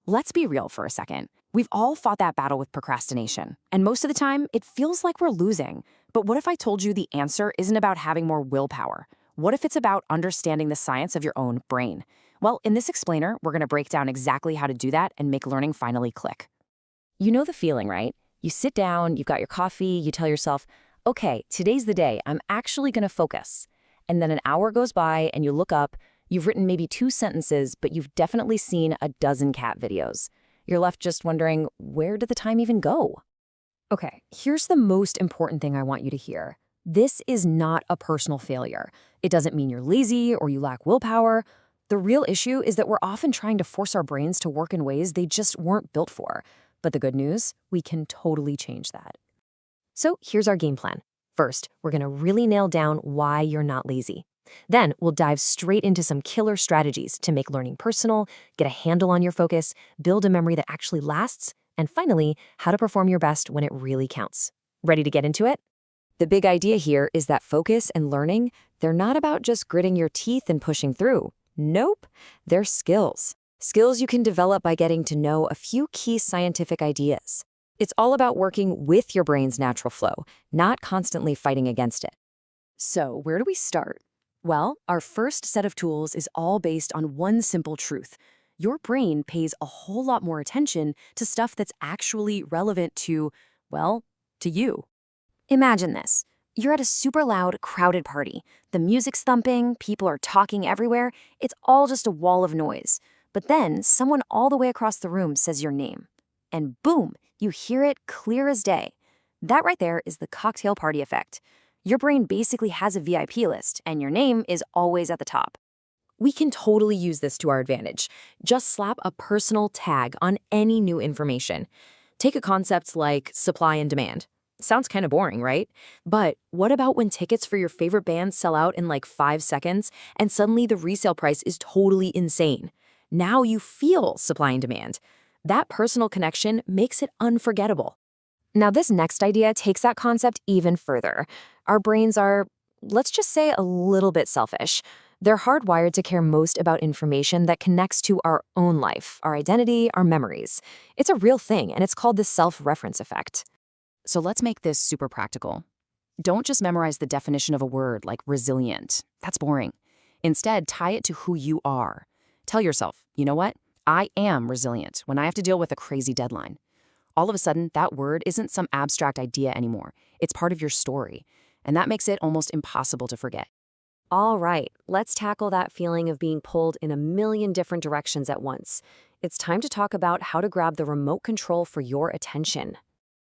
Let's be real for a second. We've all fought that battle with procrastination, and most of the time, it feels like we're losing. But what if I told you the answer isn't about having more willpower? What if it's about understanding the science of your own brain? Well, in this explainer, we're going to break down exactly how to do that and make learning finally click. You know the feeling, right? You sit down, you've got your coffee, you tell yourself, okay, today's the day, I'm actually going to focus. And then an hour goes by and you look up, you've written maybe 2 sentences, but you've definitely seen a dozen cat videos. You're left just wondering, where did the time even go? Okay, here's the most important thing I want you to hear. This is not a personal failure. It doesn't mean you're lazy or you lack willpower. The real issue is that we're often trying to force our brains to work in ways they just weren't built for. But the good news, we can totally change that. So here's our game plan. First, we're going to really nail down why you're not lazy. Then we'll dive straight into some killer strategies to make learning personal, get a handle on your focus, build a memory that actually lasts, and finally, how to perform your best when it really counts. Ready to get into it? The big idea here is that focus and learning, they're not about just gritting your teeth and pushing through. Nope, they're skills. Skills you can develop by getting to know a few key scientific ideas. It's all about working with your brain's natural flow, not constantly fighting against it. So, where do we start? Well, our first set of tools is all based on one simple truth. Your brain pays a whole lot more attention to stuff that's actually relevant to, well, to you. Imagine this. You're at a super loud, crowded party. The music's thumping, people are talking everywhere. It's all just a wall of noise. But then someone all the way across the room says your name. And boom, you hear it clear as day. That right there is the cocktail party effect. Your brain basically has a VIP list, and your name is always at the top. We can totally use this to our advantage. Just slap a personal tag on any new information. Take a concept like supply and demand. Sounds kind of boring, right? But what about when tickets for your favorite band sell out in like 5 seconds, and suddenly the resale price is totally insane? Now you feel supply and demand. That personal connection makes it unforgettable. Now, this next idea takes that concept even further. Our brains are, let's just say, a little bit selfish. They're hardwired to care most about information that connects to our own life, our identity, our memories. It's a real thing, and it's called the self-reference effect. So let's make this super practical. Don't just memorize the definition of a word like resilient. That's boring. Instead, tie it to who you are. Tell yourself, you know what? I am resilient when I have to deal with a crazy deadline. All of a sudden, that word isn't some abstract idea anymore. It's part of your story, and that makes it almost impossible to forget. All right, let's tackle that feeling of being pulled in a million different directions at once. It's time to talk about how to grab the remote control for your attention.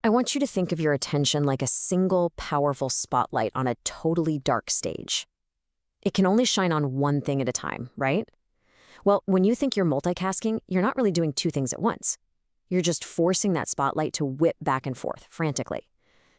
I want you to think of your attention like a single, powerful spotlight on a totally dark stage. It can only shine on one thing at a time, right? Well, when you think you're multitasking, you're not really doing 2 things at once. You're just forcing that spotlight to whip back and forth frantically.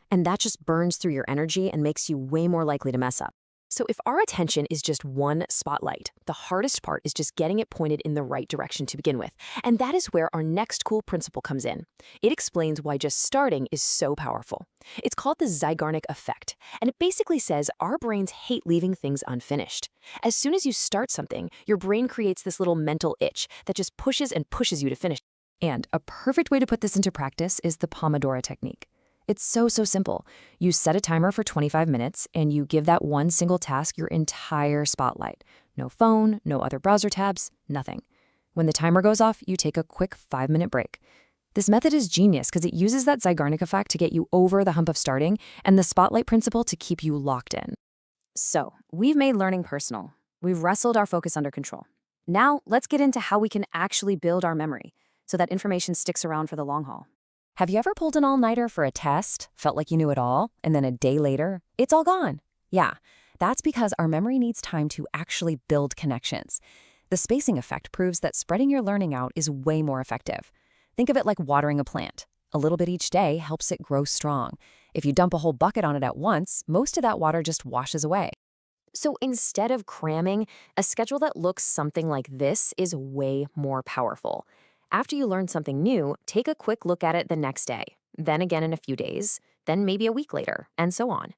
And that just burns through your energy and makes you way more likely to mess up. So if our attention is just one spotlight, the hardest part is just getting it pointed in the right direction to begin with. And that is where our next cool principle comes in. It explains why just starting is so powerful. It's called the Zeigarnik effect, and it basically says our brains hate leaving things unfinished. As soon as you start something, your brain creates this little mental itch that just pushes and pushes you to finish. And a perfect way to put this into practice is the Pomodoro technique. It's so simple. You set a timer for 25 minutes, and you give that one single task your entire spotlight. No phone, no other browser tabs, nothing. When the timer goes off, you take a quick 5-minute break. This method is genius because it uses that Zeigarnik effect to get you over the hump of starting and the spotlight principle to keep you locked in. So, we've made learning personal. We've wrestled our focus under control. Now, let's get into how we can actually build our memory so that information sticks around for the long haul. Have you ever pulled an all-nighter for a test, felt like you knew it all, and then a day later, it's all gone? Yeah, that's because our memory needs time to actually build connections. The spacing effect proves that spreading your learning out is way more effective. Think of it like watering a plant. A little bit each day helps it grow strong. If you dump a whole bucket on it at once, most of that water just washes away. So instead of cramming, a schedule that looks something like this is way more powerful. After you learn something new, take a quick look at it the next day, then again in a few days, then maybe a week later, and so on.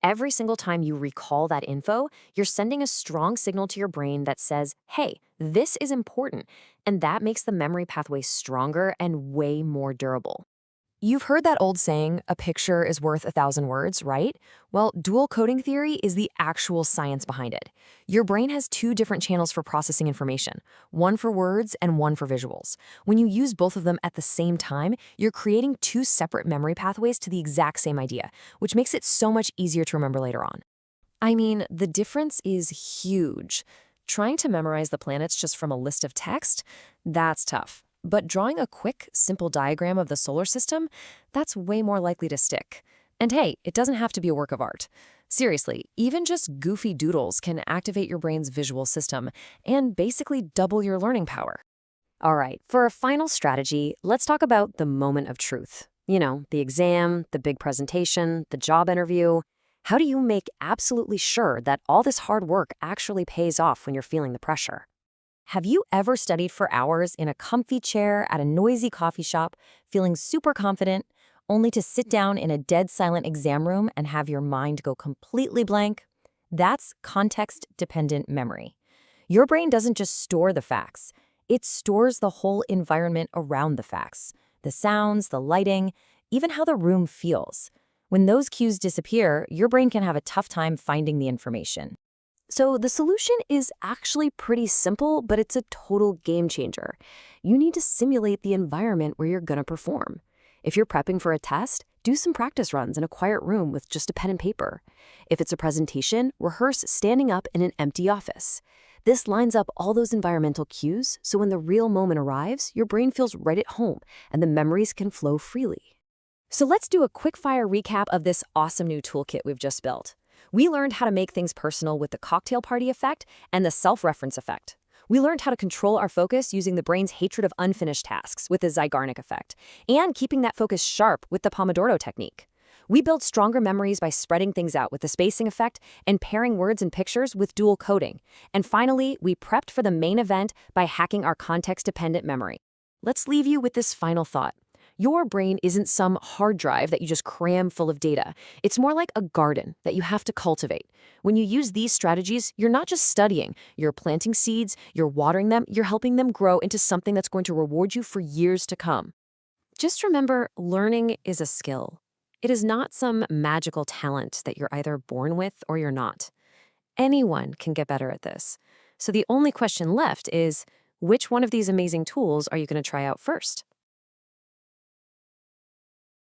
Every single time you recall that info, you're sending a strong signal to your brain that says, hey, this is important. And that makes the memory pathway stronger and way more durable. You've heard that old saying, a picture is worth 1,000 words, right? Well, dual coding theory is the actual science behind it. Your brain has two different channels for processing information, one for words and one for visuals. When you use both of them at the same time, you're creating two separate memory pathways to the exact same idea, which makes it so much easier to remember later on. I mean, the difference is huge. Trying to memorize the planets just from a list of text, that's tough. But drawing a quick, simple diagram of the solar system, that's way more likely to stick. And hey, it doesn't have to be a work of art. Seriously, even just goofy doodles can activate your brain's visual system and basically double your learning power. All right, for a final strategy, let's talk about the moment of truth. You know, the exam, the big presentation, the job interview. How do you make absolutely sure that all this hard work actually pays off when you're feeling the pressure? Have you ever studied for hours in a comfy chair at a noisy coffee shop, feeling super confident, only to sit down in a dead silent exam room and have your mind go completely blank? That's context-dependent memory. Your brain doesn't just store the facts, it stores the whole environment around the facts, the sounds, the lighting, even how the room feels. When those cues disappear, your brain can have a tough time finding the information. So the solution is actually pretty simple, but it's a total game changer. You need to simulate the environment where you're going to perform. If you're prepping for a test, do some practice runs in a quiet room with just a pen and paper. If it's a presentation, rehearse standing up in an empty office. This lines up all those environmental cues, so when the real moment arrives, your brain feels right at home and the memories can flow freely. So let's do a quick fire recap of this awesome new toolkit we've just built. We learned how to make things personal with the cocktail party effect and the self-reference effect. We learned how to control our focus using the brain's hatred of unfinished tasks with the Zeigarnik effect, and keeping that focus sharp with the Pomodoro technique. We built stronger memories by spreading things out with the spacing effect and pairing words and pictures with dual coding. And finally, we prepped for the main event by hacking our context-dependent memory. Let's leave you with this final thought. Your brain isn't some hard drive that you just cram full of data. It's more like a garden that you have to cultivate. When you use these strategies, you're not just studying. You're planting seeds, you're watering them, you're helping them grow into something that's going to reward you for years to come. Just remember, learning is a skill. It is not some magical talent that you're either born with or you're not. Anyone can get better at this. So the only question left is, which one of these amazing tools are you going to try out first?